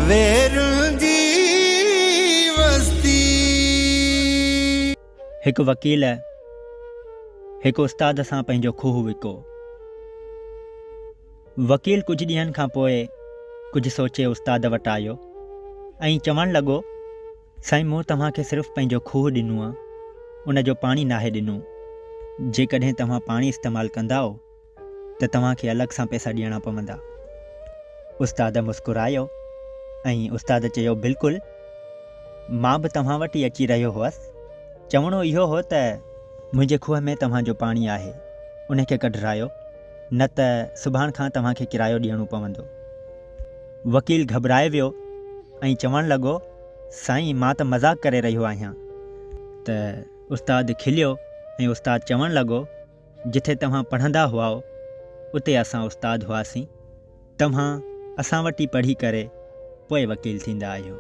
वेरुंदी वस्ती। हिकु वकील हिकु उस्ताद सां पंहिंजो खूह विको। वकील कुझु ॾींहंनि खां पोइ कुझु सोचे उस्ताद वटि आयो ऐं चवणु लॻो, साईं मूं तव्हांखे सिर्फ़ु पंहिंजो खूह ॾिनो आहे, उनजो पाणी नाहे ॾिनो। जेकॾहिं तव्हां पाणी इस्तेमालु कंदा त तव्हांखे अलॻि सां पैसा ॾियणा पवंदा। उस्ताद मुस्कुरायो ऐं उस्ताद चयो, बिल्कुलु, मां बि तव्हां वटि ई अची रहियो हुअसि। चवणो इहो हो त मुंहिंजे खूह में तव्हांजो पाणी आहे, उनखे कढरायो, न त सुभाणे खां तव्हांखे किरायो ॾियणो पवंदो। वकील घबराए वियो ऐं चवणु लॻो, साईं मां त मज़ाक़ करे रहियो आहियां। त उस्ताद खिलियो ऐं उस्ताद चवणु लॻो, जिथे तव्हां पढ़ंदा हुआ उते असां उस्ताद हुआसीं, तव्हां असां वटि ई पढ़ी करे पोइ वकील थींदा आहियो।